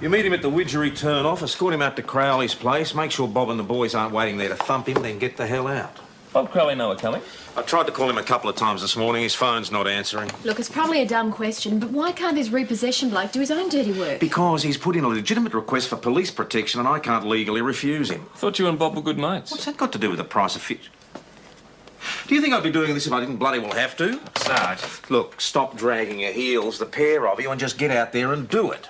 You meet him at the Widgery turn-off, escort him out to Crowley's place, make sure Bob and the boys aren't waiting there to thump him, then get the hell out. Bob Crowley know we're coming? I tried to call him a couple of times this morning. His phone's not answering. Look, it's probably a dumb question, but why can't this repossession bloke do his own dirty work? Because he's put in a legitimate request for police protection and I can't legally refuse him. I thought you and Bob were good mates. What's that got to do with the price of fish? Do you think I'd be doing this if I didn't bloody well have to? Sarge. Look, stop dragging your heels, the pair of you, and just get out there and do it.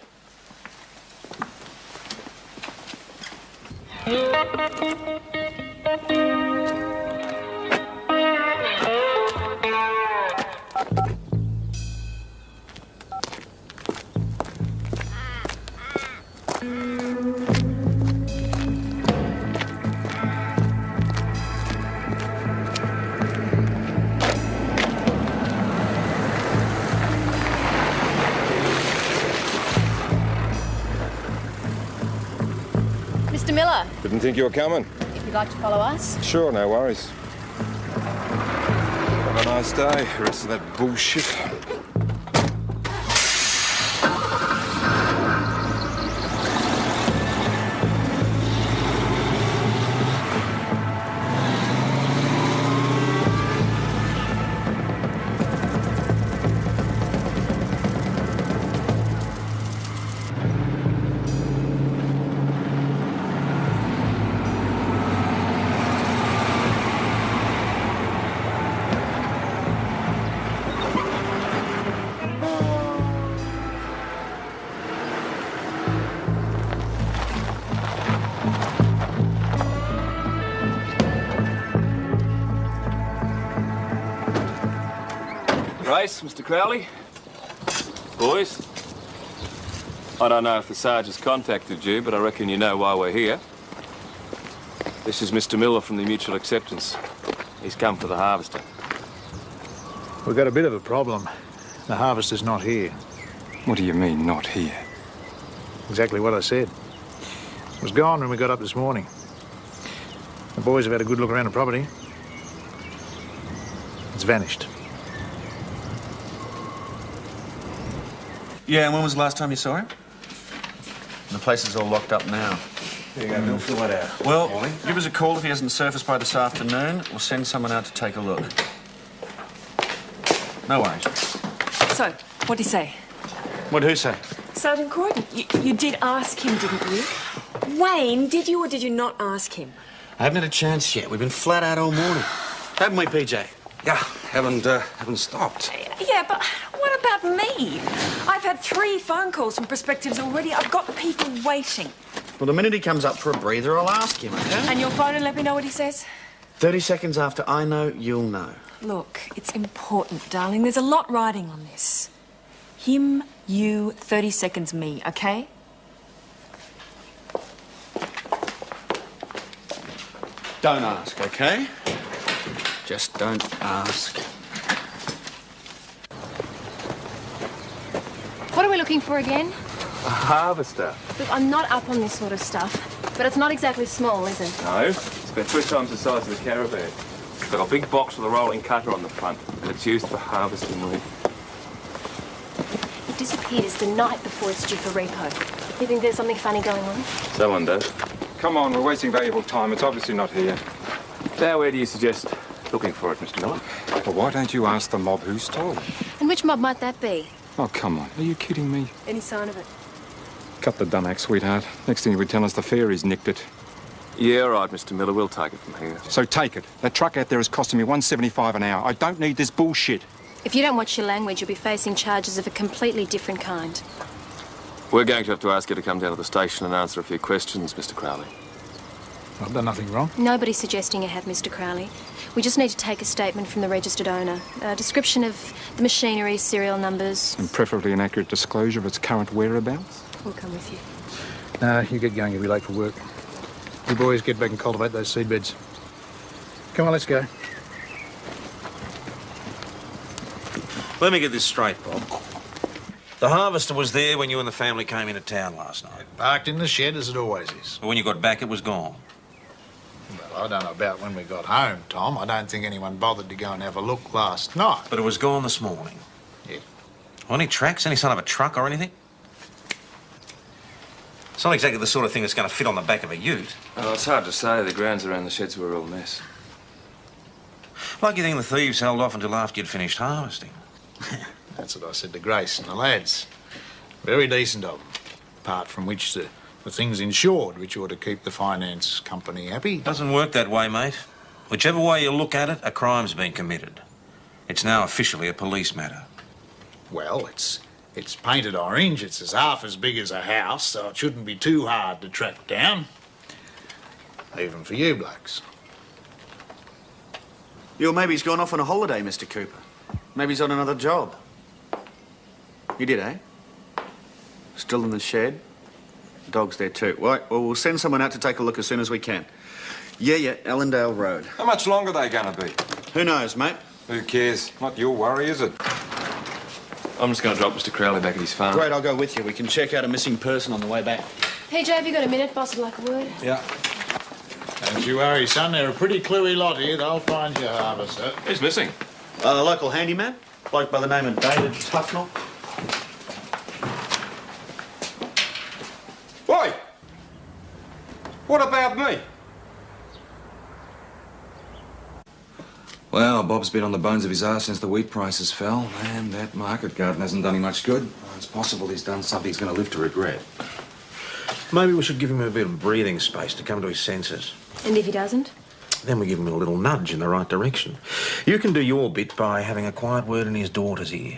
Mr. Miller, Didn't think you were coming. if you'd like to follow us. Sure, no worries. Have a nice day. The rest of that bullshit. Race, Mr. Crowley. Boys. I don't know if the Sarge has contacted you, but I reckon you know why we're here. This is Mr. Miller from the Mutual Acceptance. He's come for the harvester. We've got a bit of a problem. The harvester's not here. What do you mean, not here? Exactly what I said. It was gone when we got up this morning. The boys have had a good look around the property. It's vanished. Yeah, and when was the last time you saw him? The place is all locked up now. There you go, Bill, fill that out. Well, Morning. give us a call if he hasn't surfaced by this afternoon. We'll send someone out to take a look. No worries. So, what'd he say? What'd who say? Sergeant Croydon, you did ask him, didn't you? Wayne, did you or did you not ask him? I haven't had a chance yet. We've been flat out all morning. Haven't we, PJ? Yeah, haven't stopped. Yeah, but what about me? I've had 3 phone calls from prospectives already. I've got people waiting. Well, the minute he comes up for a breather, I'll ask him, okay? And you'll phone and let me know what he says? 30 seconds after I know, you'll know. Look, it's important, darling. There's a lot riding on this. Him, you, 30 seconds me, okay? Don't ask, okay? Just don't ask. What are we looking for again? A harvester? Look, I'm not up on this sort of stuff, but it's not exactly small, is it? No. It's about 3 times the size of the caravan. It's got a big box with a rolling cutter on the front, and it's used for harvesting wheat. It disappears the night before it's due for repo. You think there's something funny going on? Someone does. Come on, we're wasting valuable time. It's obviously not here. Now, where do you suggest looking for it, Mr. Miller? Well, why don't you ask the mob who stole it? And which mob might that be? Oh, come on. Are you kidding me? Any sign of it? Cut the dumb act, sweetheart. Next thing you would tell us the fairies nicked it. Yeah, all right, Mr. Miller. We'll take it from here. So take it. That truck out there is costing me $1.75 an hour. I don't need this bullshit. If you don't watch your language, you'll be facing charges of a completely different kind. We're going to have to ask you to come down to the station and answer a few questions, Mr. Crowley. I've done nothing wrong. Nobody's suggesting you have, Mr. Crowley. We just need to take a statement from the registered owner. A description of the machinery, serial numbers. And preferably an accurate disclosure of its current whereabouts. We'll come with you. No, you get going. You'll be late for work. You boys get back and cultivate those seed beds. Come on, let's go. Let me get this straight, Bob. The harvester was there when you and the family came into town last night. Parked in the shed as it always is. But when you got back, it was gone. Well, I don't know about when we got home, Tom. I don't think anyone bothered to go and have a look last night. But it was gone this morning. Yeah. Any tracks? Any sign of a truck or anything? It's not exactly the sort of thing that's going to fit on the back of a ute. Oh, it's hard to say. The grounds around the sheds were a real mess. Like you think the thieves held off until after you'd finished harvesting. That's what I said to Grace and the lads. Very decent of them. Apart from which the thing's insured, which ought to keep the finance company happy. Doesn't work that way, mate. Whichever way you look at it, a crime's been committed. It's now officially a police matter. Well, it's painted orange. It's half as big as a house, so it shouldn't be too hard to track down. Even for you blokes. Maybe he's gone off on a holiday, Mr. Cooper. Maybe he's on another job. You did, eh? Still in the shed? Dog's there too. Right, well, we'll send someone out to take a look as soon as we can. Yeah, Allendale Road. How much longer are they going to be? Who knows, mate? Who cares? Not your worry, is it? I'm just going to drop Mr. Crowley back at his farm. Great, I'll go with you. We can check out a missing person on the way back. Hey, Joe, have you got a minute? Boss would like a word. Yeah. Don't you worry, son. They're a pretty cluey lot here. They'll find your harvester. Who's missing? A local handyman, bloke by the name of David Tufnell. Oi! What about me? Well, Bob's been on the bones of his arse since the wheat prices fell, and that market garden hasn't done him much good. It's possible he's done something he's going to live to regret. Maybe we should give him a bit of breathing space to come to his senses. And if he doesn't? Then we give him a little nudge in the right direction. You can do your bit by having a quiet word in his daughter's ear.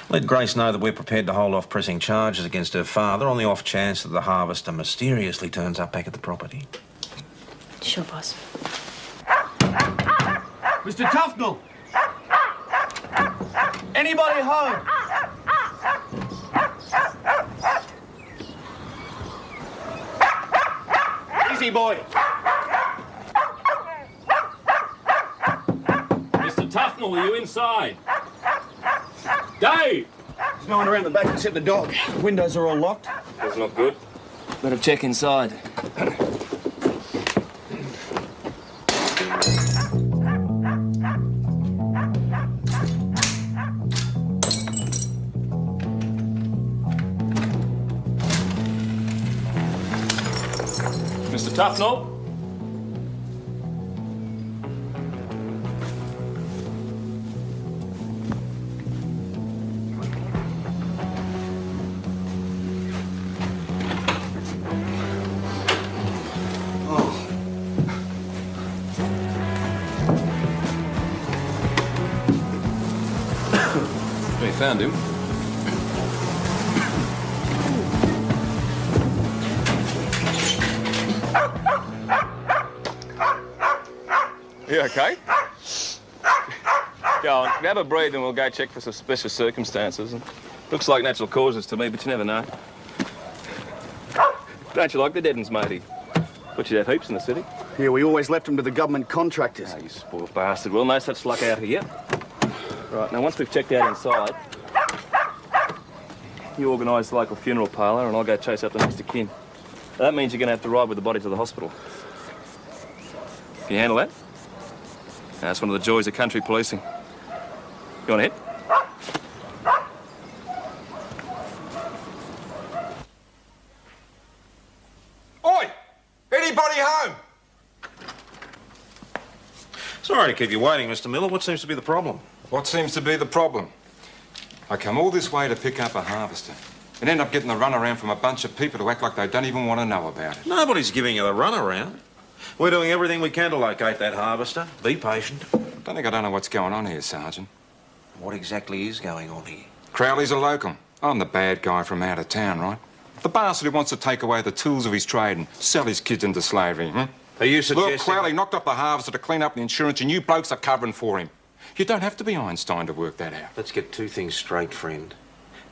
Let Grace know that we're prepared to hold off pressing charges against her father on the off chance that the harvester mysteriously turns up back at the property. Sure, boss. Mr. Tufnell! Anybody home? Easy, boy. Mr. Tufnell, are you inside? Dave! There's no one around the back except the dog. Windows are all locked. That's not good. Better check inside. Mr. Tufnell? We found him. You okay? Go on, grab a breathe and we'll go check for suspicious circumstances. Looks like natural causes to me, but you never know. Don't you like the dead uns, matey? But you have heaps in the city. Yeah, we always left them to the government contractors. Ah, you spoiled bastard. Well, no such luck out here. Right, now once we've checked out inside, you organise the local funeral parlour and I'll go chase up the next of kin. That means you're going to have to ride with the body to the hospital. Can you handle that? That's one of the joys of country policing. You want to hit? Oi! Anybody home? Sorry to keep you waiting, Mr. Miller. What seems to be the problem? What seems to be the problem? I come all this way to pick up a harvester and end up getting the runaround from a bunch of people who act like they don't even want to know about it. Nobody's giving you the runaround. We're doing everything we can to locate that harvester. Be patient. I think I don't know what's going on here, Sergeant. What exactly is going on here? Crowley's a locum. I'm the bad guy from out of town, right? The bastard who wants to take away the tools of his trade and sell his kids into slavery, Are you suggesting... Look, Crowley knocked up the harvester to clean up the insurance and you blokes are covering for him. You don't have to be Einstein to work that out. Let's get two things straight, friend.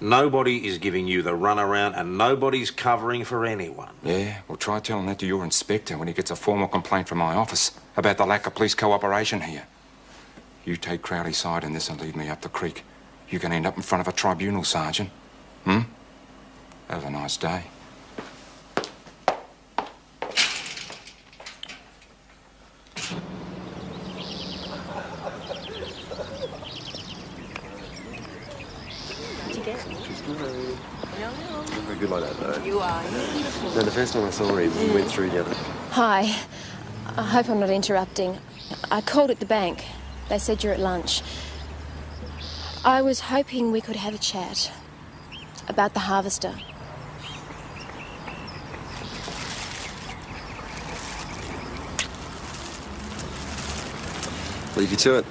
Nobody is giving you the runaround and nobody's covering for anyone. Yeah, well, try telling that to your inspector when he gets a formal complaint from my office about the lack of police cooperation here. You take Crowley's side in this and lead me up the creek. You can end up in front of a tribunal, Sergeant. Have a nice day. Very good I don't know. You are. You're beautiful. No, the first time I saw him, he went through the other. Hi. I hope I'm not interrupting. I called at the bank. They said you're at lunch. I was hoping we could have a chat about the harvester. Leave you to it.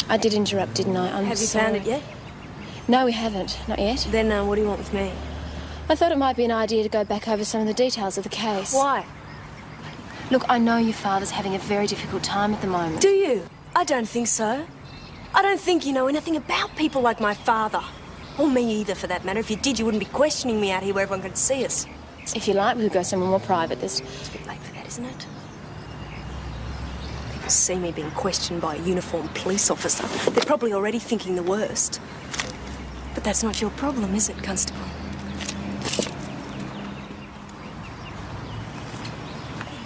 I did interrupt, didn't I? I'm Have you sorry. found it yet? No, we haven't. Not yet. Then what do you want with me? I thought it might be an idea to go back over some of the details of the case. Why? Look, I know your father's having a very difficult time at the moment. Do you? I don't think so. I don't think you know anything about people like my father. Or me either, for that matter. If you did, you wouldn't be questioning me out here where everyone could see us. If you like, we could go somewhere more private. It's a bit late for that, isn't it? People see me being questioned by a uniformed police officer. They're probably already thinking the worst. But that's not your problem, is it, Constable?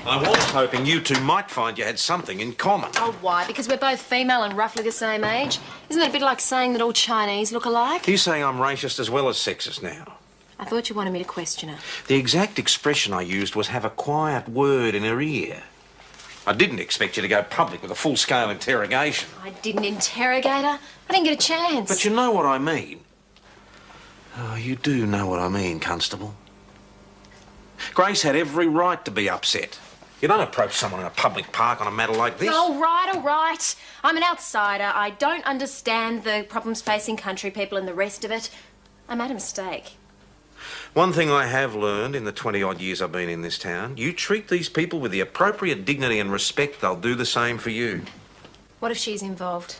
I was hoping you two might find you had something in common. Oh, why? Because we're both female and roughly the same age? Isn't that a bit like saying that all Chinese look alike? You saying I'm racist as well as sexist now? I thought you wanted me to question her. The exact expression I used was have a quiet word in her ear. I didn't expect you to go public with a full-scale interrogation. I didn't interrogate her. I didn't get a chance. But you know what I mean. Oh, you do know what I mean, Constable. Grace had every right to be upset. You don't approach someone in a public park on a matter like this. All right, all right. I'm an outsider. I don't understand the problems facing country people and the rest of it. I made a mistake. One thing I have learned in the 20-odd years I've been in this town, you treat these people with the appropriate dignity and respect, they'll do the same for you. What if she's involved?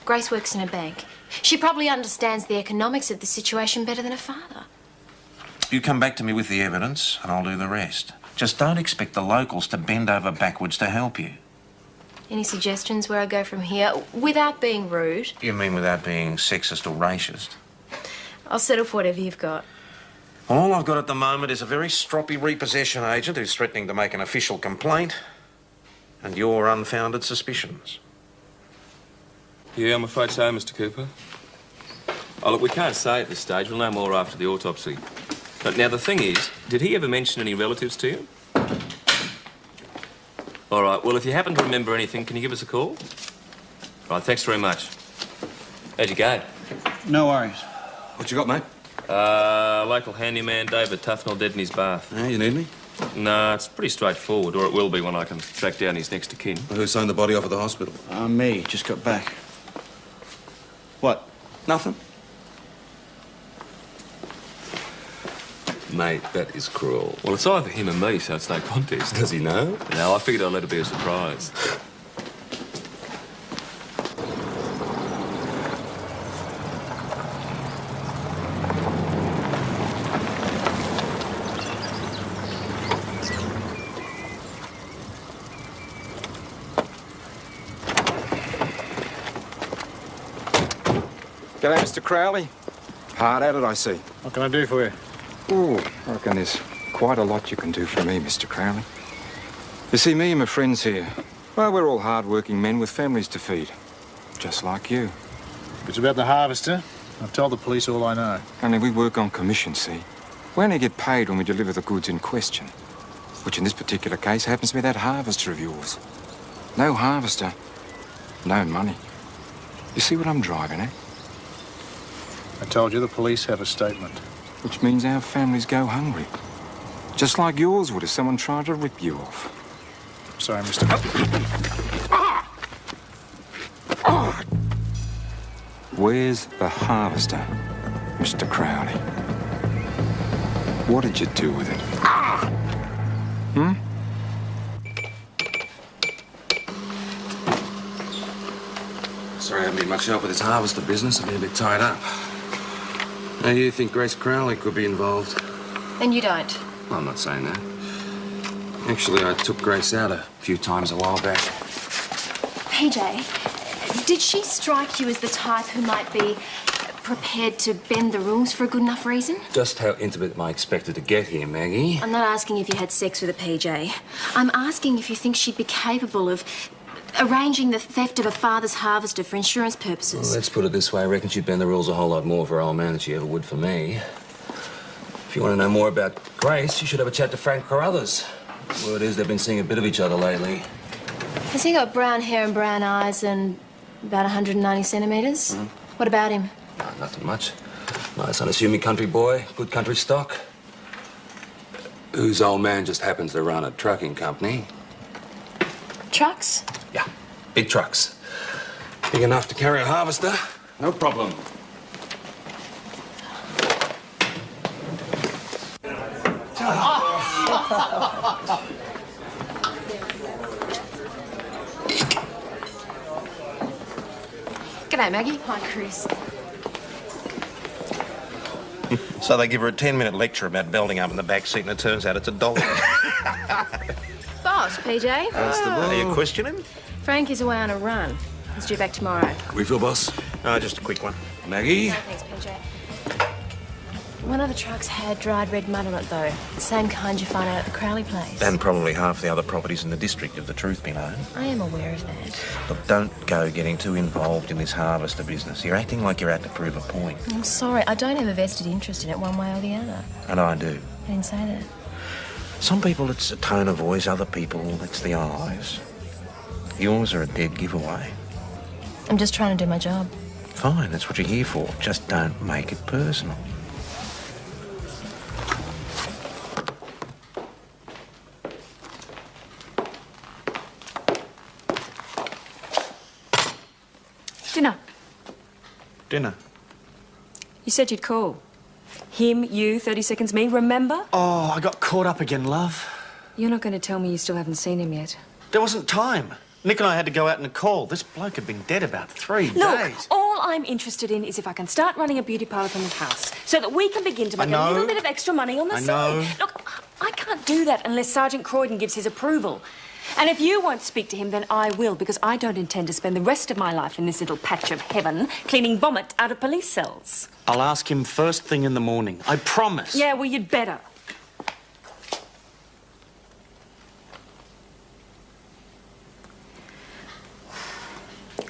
Grace works in a bank. She probably understands the economics of the situation better than her father. You come back to me with the evidence and I'll do the rest. Just don't expect the locals to bend over backwards to help you. Any suggestions where I go from here without being rude? You mean without being sexist or racist? I'll settle for whatever you've got. All I've got at the moment is a very stroppy repossession agent who's threatening to make an official complaint and your unfounded suspicions. Yeah, I'm afraid so, Mr. Cooper. Oh, look, we can't say at this stage. We'll know more after the autopsy. But now, the thing is, did he ever mention any relatives to you? All right, well, if you happen to remember anything, can you give us a call? Right, thanks very much. How'd you go? No worries. What you got, mate? Local handyman David Tufnell dead in his bath. Yeah, you need me? No, it's pretty straightforward, or it will be when I can track down his next of kin. Who signed the body off at the hospital? Me. Just got back. What? Nothing. Mate, that is cruel. Well, it's either him and me, so it's no contest. Does he know? No, I figured I'd let it be a surprise. G'day, Mr. Crowley. Hard at it, I see. What can I do for you? Ooh, I reckon there's quite a lot you can do for me, Mr. Crowley. You see, me and my friends here, well, we're all hard-working men with families to feed. Just like you. If it's about the harvester, I've told the police all I know. Only we work on commission, see? We only get paid when we deliver the goods in question. Which in this particular case happens to be that harvester of yours. No harvester, no money. You see what I'm driving at? I told you the police have a statement. Which means our families go hungry. Just like yours would if someone tried to rip you off. Sorry, Mr. Where's the harvester, Mr. Crowley? What did you do with it? Sorry I haven't been much help with this harvester business. I've been a bit tied up. Now, you think Grace Crowley could be involved? And you don't? Well, I'm not saying that. Actually, I took Grace out a few times a while back. PJ, did she strike you as the type who might be prepared to bend the rules for a good enough reason? Just how intimate am I expected to get here, Maggie? I'm not asking if you had sex with a PJ. I'm asking if you think she'd be capable of arranging the theft of a father's harvester for insurance purposes. Well, let's put it this way. I reckon she'd bend the rules a whole lot more for her old man than she ever would for me. If you want to know more about Grace, you should have a chat to Frank Carruthers. Word is they've been seeing a bit of each other lately. Has he got brown hair and brown eyes and about 190 centimetres? What about him? No, nothing much. Nice, unassuming country boy, good country stock. Whose old man just happens to run a trucking company. Trucks? Yeah, big trucks. Big enough to carry a harvester. No problem. G'day, Maggie. Hi, Chris. So they give her a 10-minute lecture about belting up in the back seat, and it turns out it's a dollar. Boss, PJ. Are you questioning? Frank is away on a run. He's due back tomorrow. Refill, boss? Just a quick one. Maggie? No, thanks, PJ. One of the trucks had dried red mud on it, though. The same kind you find out at the Crowley place. And probably half the other properties in the district, if the truth be known. I am aware of that. Look, don't go getting too involved in this harvester business. You're acting like you're out to prove a point. I'm sorry, I don't have a vested interest in it one way or the other. And I do. I didn't say that. Some people, it's a tone of voice. Other people, it's the eyes. Yours are a dead giveaway. I'm just trying to do my job. Fine, that's what you're here for. Just don't make it personal. Dinner. You said you'd call. Him, you, 30 seconds me, remember? Oh, I got caught up again, love. You're not going to tell me you still haven't seen him yet. There wasn't time. Nick and I had to go out and a call. This bloke had been dead about 3 Look, days. all I'm interested in is if I can start running a beauty parlour from the house so that we can begin to make a little bit of extra money on the side. Look, I can't do that unless Sergeant Croydon gives his approval. And if you won't speak to him, then I will, because I don't intend to spend the rest of my life in this little patch of heaven cleaning vomit out of police cells. I'll ask him first thing in the morning. I promise. Yeah, well, you'd better.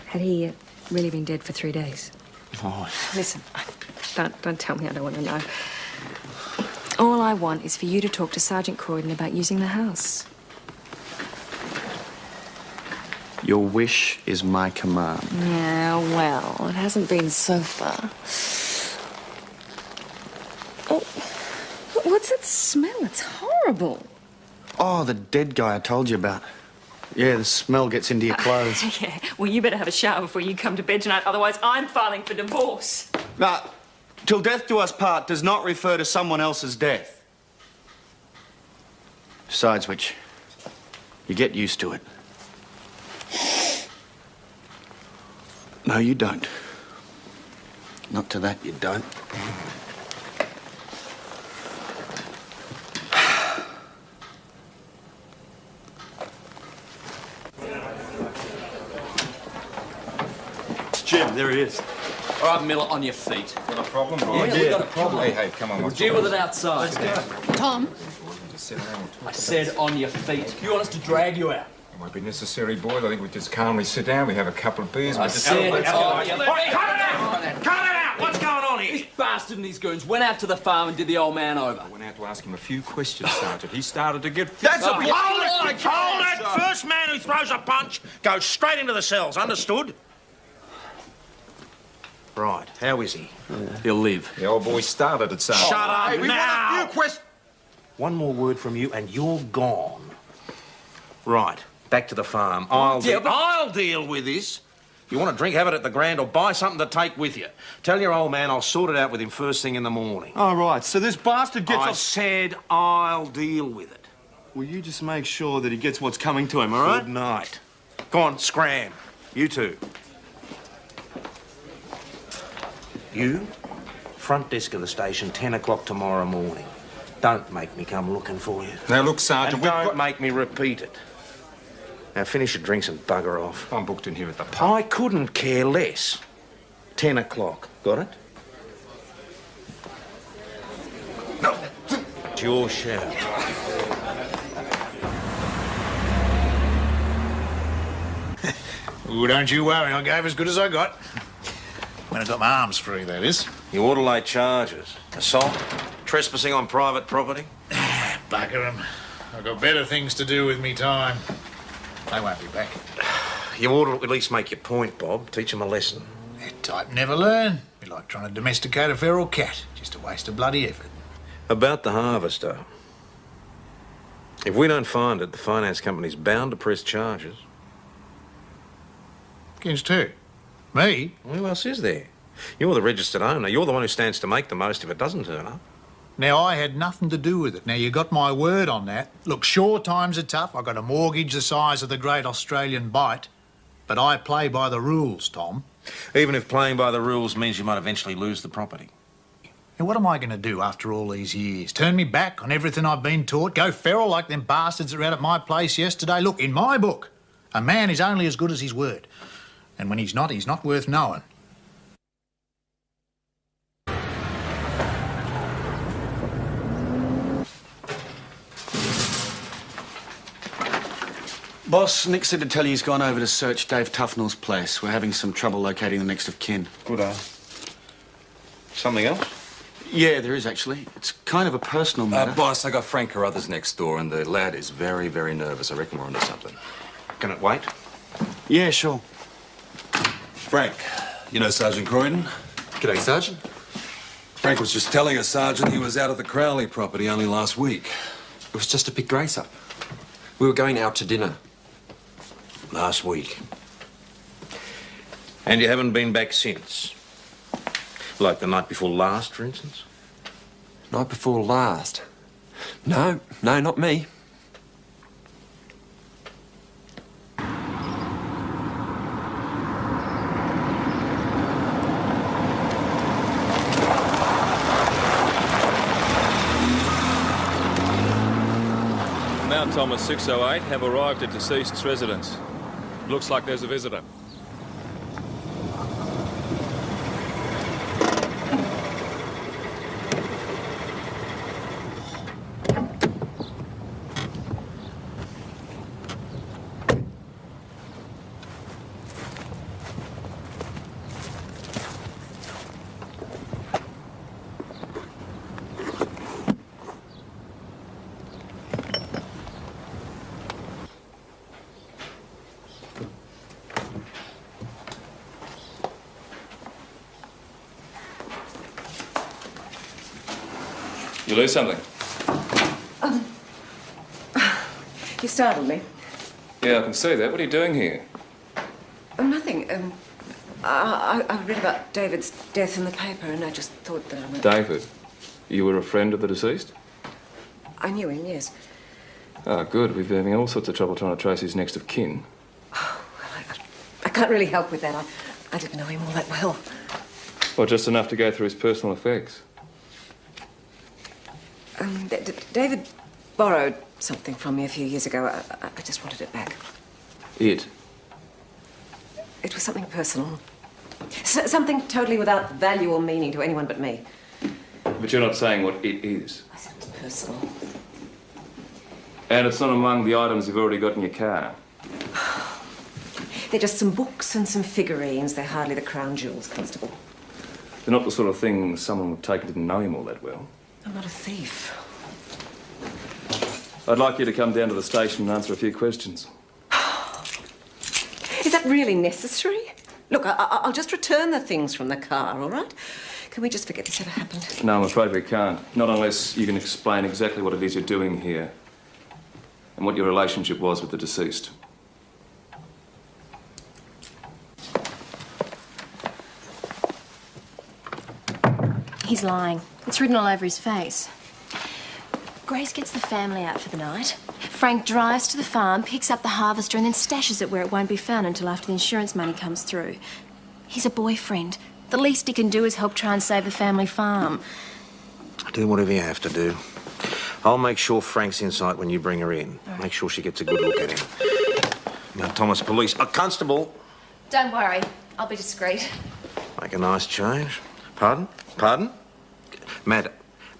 Had he really been dead for 3 days? Oh. Listen, don't tell me, I don't want to know. All I want is for you to talk to Sergeant Croydon about using the house. Your wish is my command. Yeah, well, it hasn't been so far. Oh, what's that smell? It's horrible. Oh, the dead guy I told you about. Yeah, the smell gets into your clothes. Yeah, well, you better have a shower before you come to bed tonight, otherwise I'm filing for divorce. Now, till death do us part does not refer to someone else's death. Besides which, you get used to it. No, you don't. Not to that, you don't. Jim, there he is. All right, Miller, on your feet. Got a problem, Yeah, we've got a problem. Hey, come on. We'll deal with it outside. Tom? Just sit around. I said on your feet. You want us to drag you out? It won't be necessary, boys. I think we just calmly sit down, we have a couple of beers. I said on your feet. Cut it out! What's going on here? This bastard and his goons went out to the farm and did the old man over. I went out to ask him a few questions, Sergeant. He started to get... That's a Oh, hold it! First man who throws a punch goes straight into the cells, understood? Right, how is he? He'll live. The old boy started it, Sergeant. Shut up Hey, we now! want a few questions. One more word from you and you're gone. Right, back to the farm. I'll deal with this. If you want a drink, have it at the Grand or buy something to take with you. Tell your old man I'll sort it out with him first thing in the morning. All right, so this bastard gets I off... said I'll deal with it. Will you just make sure that he gets what's coming to him, all right? Good night. Go on, scram. You two. You, front desk of the station, 10 o'clock tomorrow morning. Don't make me come looking for you. Now, look, Sergeant, And we've don't got... make me repeat it. Now, finish your drinks and bugger off. I'm booked in here at the pub. I couldn't care less. 10 o'clock. Got it? No. It's your shout. Oh, don't you worry, I gave as good as I got. When I got my arms free, that is. You ought to lay charges. Assault, Trespassing on private property? Bugger 'em. I've got better things to do with me time. They won't be back. You ought to at least make your point, Bob. Teach them a lesson. That type never learn. Be like trying to domesticate a feral cat. Just a waste of bloody effort. About the harvester. If we don't find it, the finance company's bound to press charges. Against who? Me? Who else is there? You're the registered owner. You're the one who stands to make the most if it doesn't turn up. Now, I had nothing to do with it. Now, you got my word on that. Look, sure, times are tough. I got a mortgage the size of the Great Australian Bight. But I play by the rules, Tom. Even if playing by the rules means you might eventually lose the property. Now, what am I going to do after all these years? Turn me back on everything I've been taught? Go feral like them bastards that were out at my place yesterday? Look, in my book, a man is only as good as his word. And when he's not worth knowing. Boss, Nick said to tell you he's gone over to search Dave Tufnell's place. We're having some trouble locating the next of kin. Good, something else? Yeah, there is, actually. It's kind of a personal matter. Boss, I got Frank Carruthers next door, and the lad is very, very nervous. I reckon we're onto something. Can it wait? Yeah, sure. Frank, you know Sergeant Croydon? G'day, Sergeant. Frank was just telling us, Sergeant, he was out of the Crowley property only last week. It was just to pick Grace up. We were going out to dinner. Last week. And you haven't been back since? Like the night before last, for instance? Night before last? No, not me. Mount Thomas 608 have arrived at deceased's residence. Looks like there's a visitor. You lose something? You startled me. Yeah, I can see that. What are you doing here? Oh, nothing. I read about David's death in the paper, and I just thought that I might... David? You were a friend of the deceased? I knew him, yes. Ah, good. We've been having all sorts of trouble trying to trace his next of kin. Oh, well, I can't really help with that. I didn't know him all that well. Well, just enough to go through his personal effects. David borrowed something from me a few years ago. I just wanted it back. It? It was something personal. Something totally without value or meaning to anyone but me. But you're not saying what it is. I said it's personal. And it's not among the items you've already got in your car. They're just some books and some figurines. They're hardly the crown jewels, Constable. They're not the sort of things someone would take who didn't know him all that well. I'm not a thief. I'd like you to come down to the station and answer a few questions. Is that really necessary? Look, I'll just return the things from the car, all right? Can we just forget this ever happened? No, I'm afraid we can't. Not unless you can explain exactly what it is you're doing here and what your relationship was with the deceased. He's lying. It's written all over his face. Grace gets the family out for the night. Frank drives to the farm, picks up the harvester and then stashes it where it won't be found until after the insurance money comes through. He's a boyfriend. The least he can do is help try and save the family farm. Do whatever you have to do. I'll make sure Frank's in sight when you bring her in. Right. Make sure she gets a good look at him. Now, Thomas Police. Constable! Don't worry. I'll be discreet. Make a nice change. Pardon? Pardon?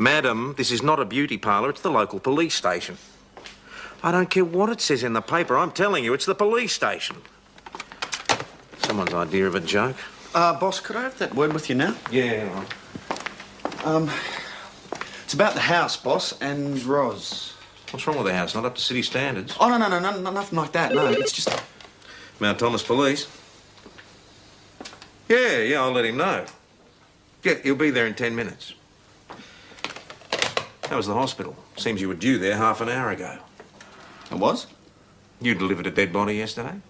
Madam, this is not a beauty parlour, it's the local police station. I don't care what it says in the paper, I'm telling you, it's the police station. Someone's idea of a joke. Boss, could I have that word with you now? Yeah, right. It's about the house, boss, and Roz. What's wrong with the house? Not up to city standards? Oh, no, nothing like that. No, it's just... Mount Thomas Police? Yeah, I'll let him know. Yeah, he'll be there in 10 minutes. How was the hospital? Seems you were due there half an hour ago. I was? You delivered a dead body yesterday?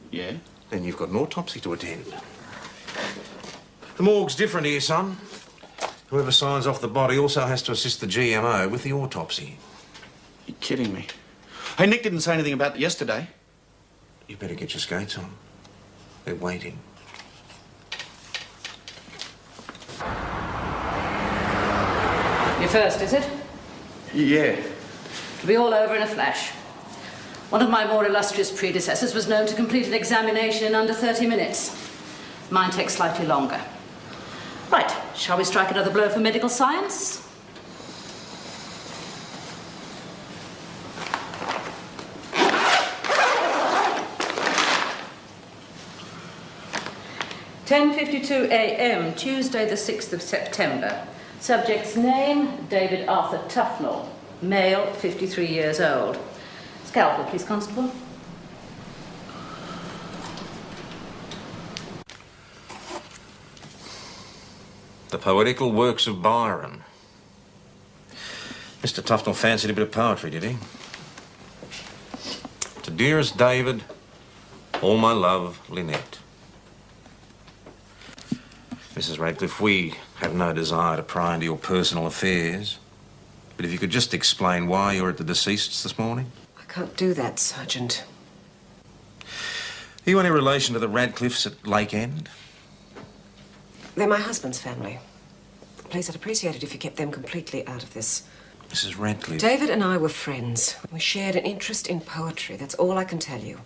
Yeah. Then you've got an autopsy to attend. The morgue's different here, son. Whoever signs off the body also has to assist the GMO with the autopsy. You're kidding me. Hey, Nick didn't say anything about it yesterday. You better get your skates on. They're waiting. Your first, is it? Yeah. It'll be all over in a flash. One of my more illustrious predecessors was known to complete an examination in under 30 minutes. Mine takes slightly longer. Right, shall we strike another blow for medical science? "10:52 a.m., Tuesday the 6th of September. Subject's name, David Arthur Tufnell, male, 53 years old. Scalpel, please, Constable. The poetical works of Byron. Mr. Tufnell fancied a bit of poetry, did he? To dearest David, all my love, Lynette. Mrs. Radcliffe, we have no desire to pry into your personal affairs, but if you could just explain why you're at the deceased's this morning. I can't do that, Sergeant. Are you any relation to the Radcliffes at Lake End? They're my husband's family. Please, I'd appreciate it if you kept them completely out of this. Mrs. Radcliffe? David and I were friends. We shared an interest in poetry. That's all I can tell you.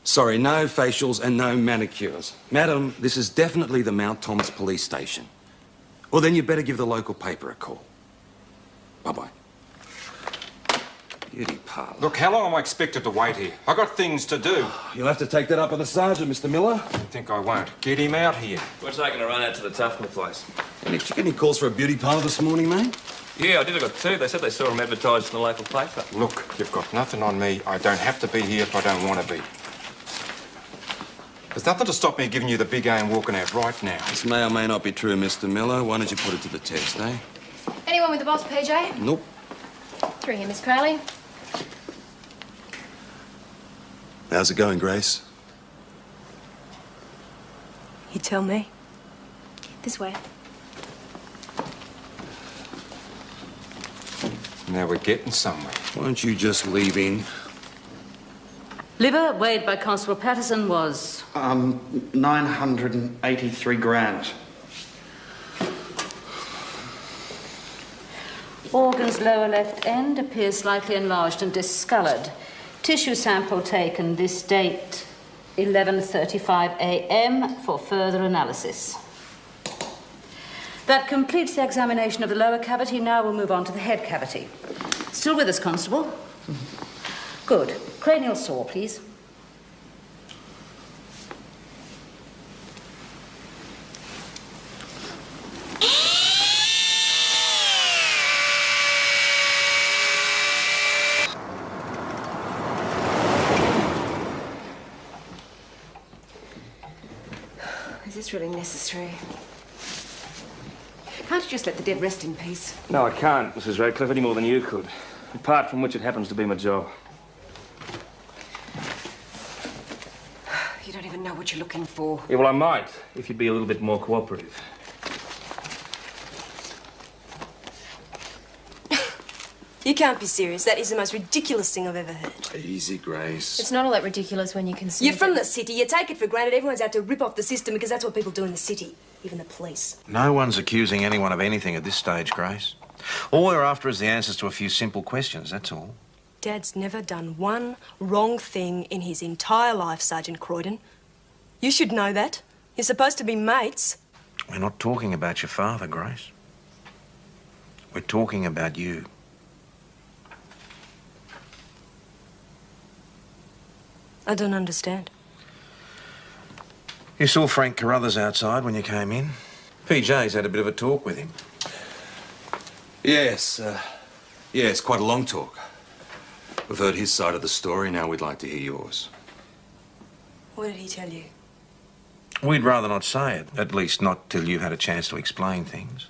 Sorry, no facials and no manicures. Madam, this is definitely the Mount Thomas police station. Or then you better give the local paper a call. Bye-bye. Beauty parlour. Look, how long am I expected to wait here? I got things to do. You'll have to take that up with the sergeant, Mr. Miller. I think I won't. Get him out here. We're taking a run out to the Tufnell place. Did you get any calls for a beauty parlour this morning, mate? Yeah, I did. I got two. They said they saw him advertised in the local paper. Look, you've got nothing on me. I don't have to be here if I don't want to be. There's nothing to stop me giving you the big A and walking out right now. This may or may not be true, Mr. Miller. Why don't you put it to the test, eh? Anyone with the boss, PJ? Nope. Through here, Miss Crowley. How's it going, Grace? You tell me. This way. Now we're getting somewhere. Why don't you just leave in? Liver, weighed by Constable Patterson, was... 983 grams. Organs lower left end appear slightly enlarged and discoloured. Tissue sample taken this date, 11:35 a.m. for further analysis. That completes the examination of the lower cavity. Now we'll move on to the head cavity. Still with us, Constable? Good. Cranial saw, please. Is this really necessary? Can't you just let the dead rest in peace? No, I can't, Mrs. Radcliffe, any more than you could. Apart from which it happens to be my job. You don't even know what you're looking for. Yeah, well, I might, if you'd be a little bit more cooperative. You can't be serious. That is the most ridiculous thing I've ever heard. Easy, Grace. It's not all that ridiculous when you consider. You're from the city. You take it for granted everyone's out to rip off the system because that's what people do in the city. Even the police. No one's accusing anyone of anything at this stage, Grace. All we're after is the answers to a few simple questions, that's all. Dad's never done one wrong thing in his entire life, Sergeant Croydon. You should know that. You're supposed to be mates. We're not talking about your father, Grace. We're talking about you. I don't understand. You saw Frank Carruthers outside when you came in. PJ's had a bit of a talk with him. Yes, yes, quite a long talk. We've heard his side of the story, now we'd like to hear yours. What did he tell you? We'd rather not say it, at least not till you've had a chance to explain things.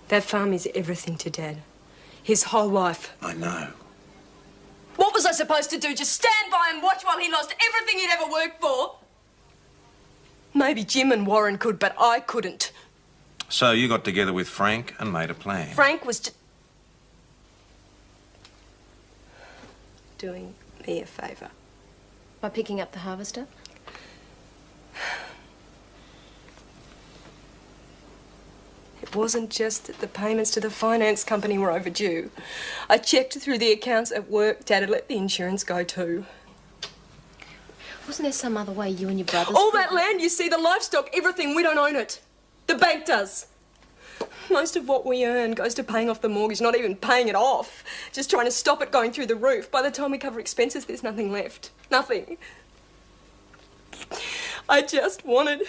That farm is everything to Dad. His whole life. I know. What was I supposed to do? Just stand by and watch while he lost everything he'd ever worked for? Maybe Jim and Warren could, but I couldn't. So you got together with Frank and made a plan. Frank was just doing me a favour. By picking up the harvester? It wasn't just that the payments to the finance company were overdue. I checked through the accounts at work. Dad had let the insurance go too. Wasn't there some other way you and your brothers... All that land, you see, the livestock, everything, we don't own it. The bank does. Most of what we earn goes to paying off the mortgage, not even paying it off. Just trying to stop it going through the roof. By the time we cover expenses, there's nothing left. Nothing. I just wanted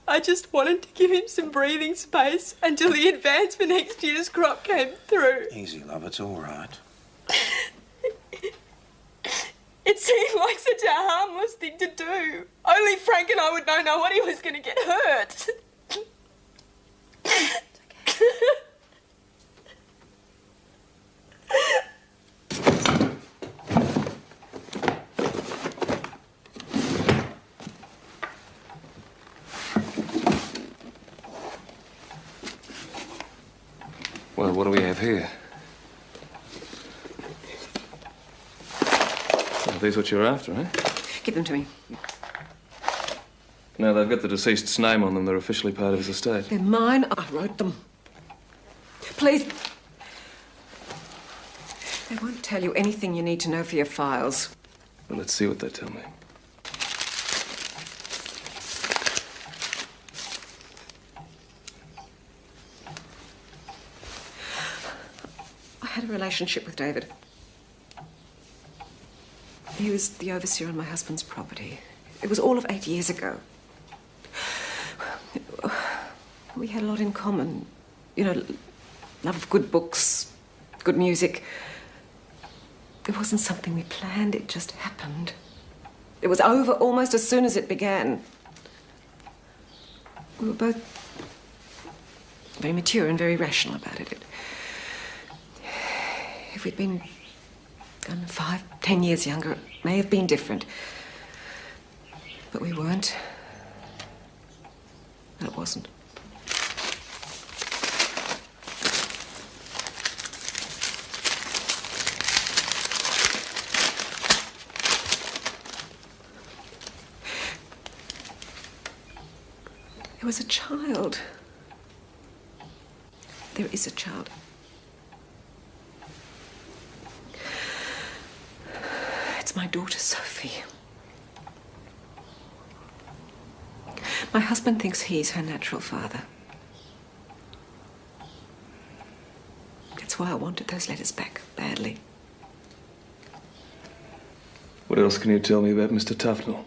to give him some breathing space until the advance for next year's crop came through. Easy, love, it's all right. It seemed like such a harmless thing to do. Only Frank and I would know what he was going to get hurt. Well, what do we have here? Are these what you're after, eh? Give them to me. No, they've got the deceased's name on them. They're officially part of his estate. They're mine. I wrote them. Please. They won't tell you anything you need to know for your files. Well, let's see what they tell me. I had a relationship with David. He was the overseer on my husband's property. It was all of 8 years ago. We had a lot in common. You know, love of good books, good music. It wasn't something we planned, it just happened. It was over almost as soon as it began. We were both very mature and very rational about it. If we'd been 5, 10 years younger, it may have been different. But we weren't. It wasn't. There was a child. There is a child. It's my daughter, Sophie. My husband thinks he's her natural father. That's why I wanted those letters back, badly. What else can you tell me about Mr. Tufnell?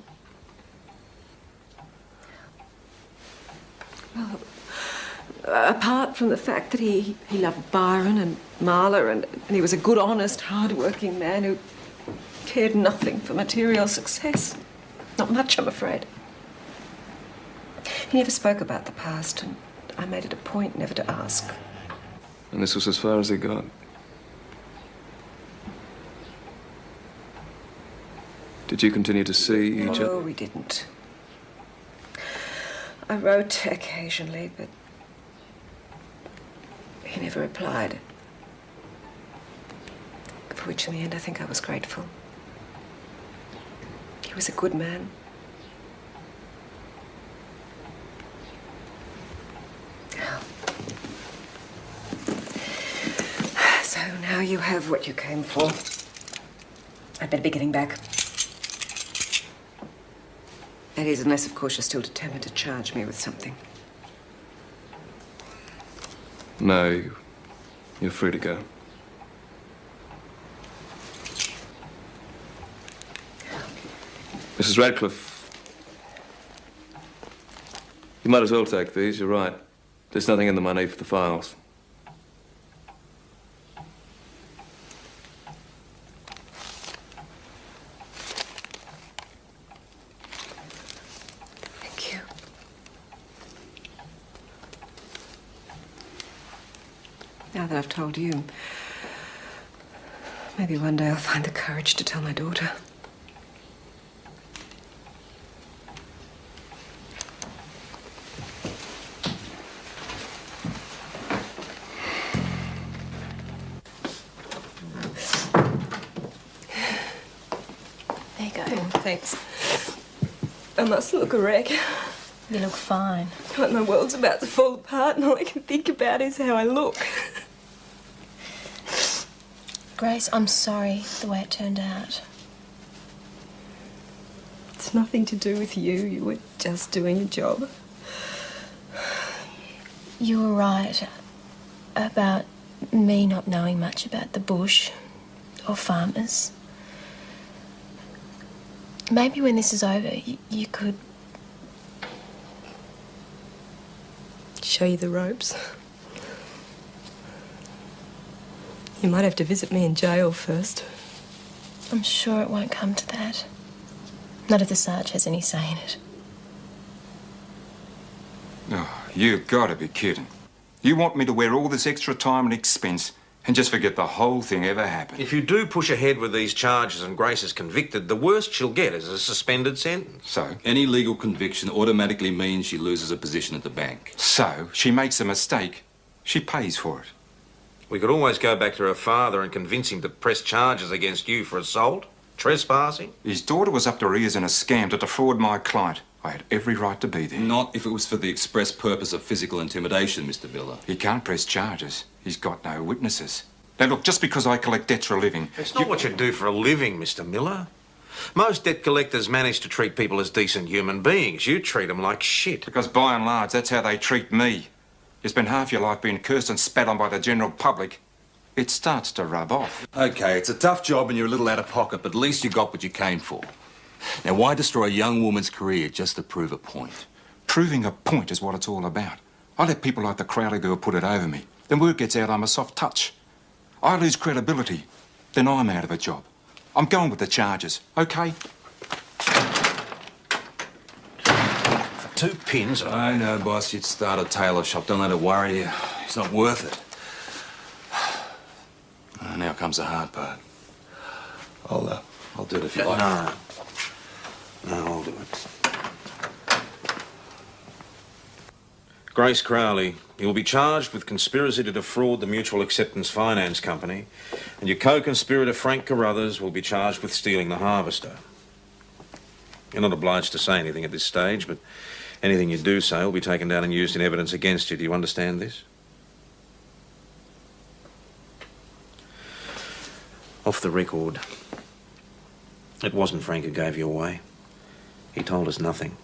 Well, apart from the fact that he loved Byron and Marla and he was a good, honest, hard-working man who cared nothing for material success. Not much, I'm afraid. He never spoke about the past, and I made it a point never to ask. And this was as far as he got? Did you continue to see each other? No, we didn't. I wrote occasionally, but he never replied. For which, in the end, I think I was grateful. He was a good man. So now you have what you came for. I'd better be getting back. That is, unless, of course, you're still determined to charge me with something. No, you're free to go. Mrs. Radcliffe, You might as well take these, you're right. There's nothing in the money for the files. Thank you. Now that I've told you, maybe one day I'll find the courage to tell my daughter. There you go. Oh, thanks. I must look a wreck. You look fine. Like my world's about to fall apart and all I can think about is how I look. Grace, I'm sorry the way it turned out. It's nothing to do with you. You were just doing your job. You were right about me not knowing much about the bush or farmers. Maybe when this is over, you could... Show you the ropes. You might have to visit me in jail first. I'm sure it won't come to that. Not if the Sarge has any say in it. Oh, you've got to be kidding. You want me to wear all this extra time and expense and just forget the whole thing ever happened? If you do push ahead with these charges and Grace is convicted, the worst she'll get is a suspended sentence. So? Any legal conviction automatically means she loses a position at the bank. So, she makes a mistake. She pays for it. We could always go back to her father and convince him to press charges against you for assault, trespassing. His daughter was up to her ears in a scam to defraud my client. I had every right to be there. Not if it was for the express purpose of physical intimidation, Mr. Miller. He can't press charges. He's got no witnesses. Now, look, just because I collect debts for a living... It's not what you do for a living, Mr. Miller. Most debt collectors manage to treat people as decent human beings. You treat them like shit. Because by and large, that's how they treat me. You spend half your life being cursed and spat on by the general public. It starts to rub off. OK, it's a tough job and you're a little out of pocket, but at least you got what you came for. Now, why destroy a young woman's career just to prove a point? Proving a point is what it's all about. I let people like the Crowley girl put it over me. Then word gets out I'm a soft touch. I lose credibility. Then I'm out of a job. I'm going with the charges, OK? For 2 pins... I know, boss. You'd start a tailor shop. Don't let it worry you. It's not worth it. Now comes the hard part. I'll do it if you like. No, I'll do it. Grace Crowley, you'll be charged with conspiracy to defraud the Mutual Acceptance Finance Company, and your co-conspirator Frank Carruthers will be charged with stealing the harvester. You're not obliged to say anything at this stage, but anything you do say will be taken down and used in evidence against you. Do you understand this? Off the record, it wasn't Frank who gave you away. He told us nothing.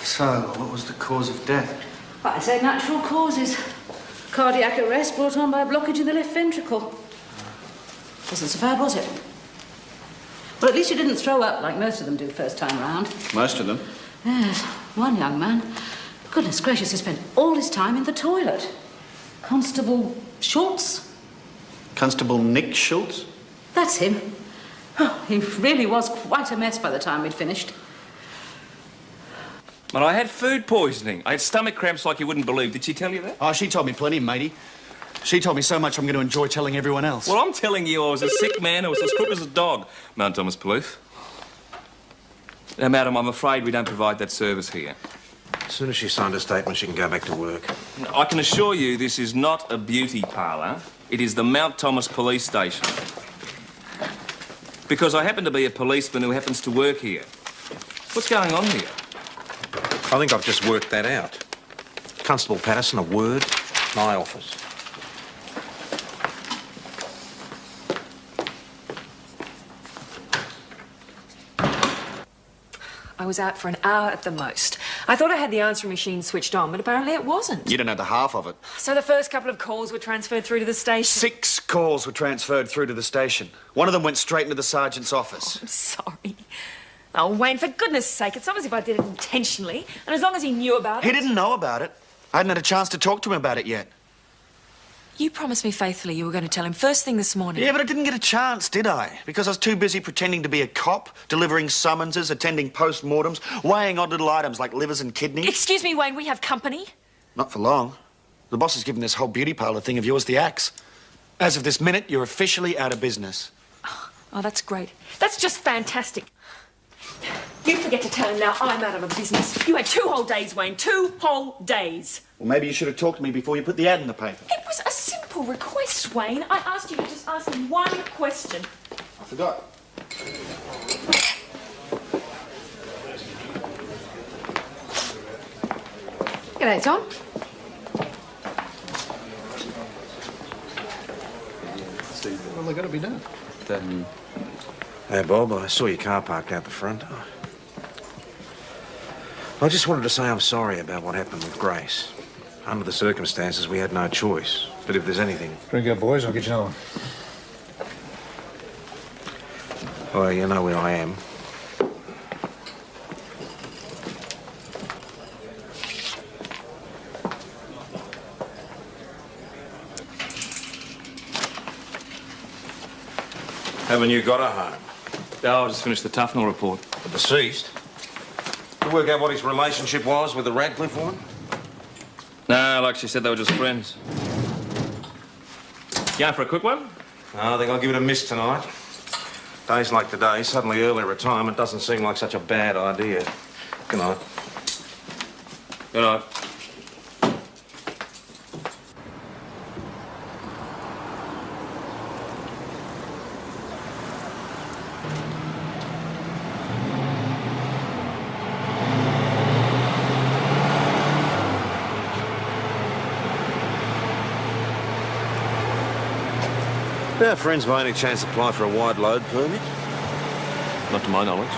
So, what was the cause of death? Well, I'd say natural causes. Cardiac arrest brought on by a blockage in the left ventricle. Wasn't so bad, was it? Well, at least you didn't throw up like most of them do first time round. Most of them? Yes, one young man. Goodness gracious, he spent all his time in the toilet. Constable Schultz? Constable Nick Schultz? That's him. Oh, he really was quite a mess by the time we'd finished. But I had food poisoning. I had stomach cramps like you wouldn't believe. Did she tell you that? Oh, she told me plenty, matey. She told me so much I'm going to enjoy telling everyone else. Well, I'm telling you, I was a sick man who was as crook as a dog. Mount Thomas Police. Now, madam, I'm afraid we don't provide that service here. As soon as she signed a statement, she can go back to work. I can assure you this is not a beauty parlour. It is the Mount Thomas Police Station. Because I happen to be a policeman who happens to work here. What's going on here? I think I've just worked that out. Constable Patterson, a word, my office. I was out for an hour at the most. I thought I had the answering machine switched on, but apparently it wasn't. You don't know the half of it. So the first couple of calls were transferred through to the station. 6 calls were transferred through to the station. One of them went straight into the sergeant's office. I'm sorry. Oh, Wayne, for goodness sake, it's not as if I did it intentionally. And as long as he knew about it... He didn't know about it. I hadn't had a chance to talk to him about it yet. You promised me faithfully you were going to tell him first thing this morning. Yeah, but I didn't get a chance, did I? Because I was too busy pretending to be a cop, delivering summonses, attending post-mortems, weighing odd little items like livers and kidneys. Excuse me, Wayne, we have company. Not for long. The boss has given this whole beauty parlour thing of yours the axe. As of this minute, you're officially out of business. Oh, that's great. That's just fantastic. You forget to tell him now I'm out of a business. You had 2 whole days, Wayne. 2 whole days. Well, maybe you should have talked to me before you put the ad in the paper. It was a simple request, Wayne. I asked you to just ask him one question. I forgot. G'day, Tom. Well, they've got to be done. Hey, Bob, I saw your car parked out the front. I just wanted to say I'm sorry about what happened with Grace. Under the circumstances, we had no choice. But if there's anything... Drink up, boys. I'll get you another one. Well, you know where I am. Haven't you got a home? Oh, I just finished the Tufnell report. The deceased? To work out what his relationship was with the Radcliffe woman? No, like she said, they were just friends. Going for a quick one? No, I think I'll give it a miss tonight. Days like today, suddenly early retirement doesn't seem like such a bad idea. Good night. Good night. Did our friends by any chance apply for a wide load permit? Not to my knowledge.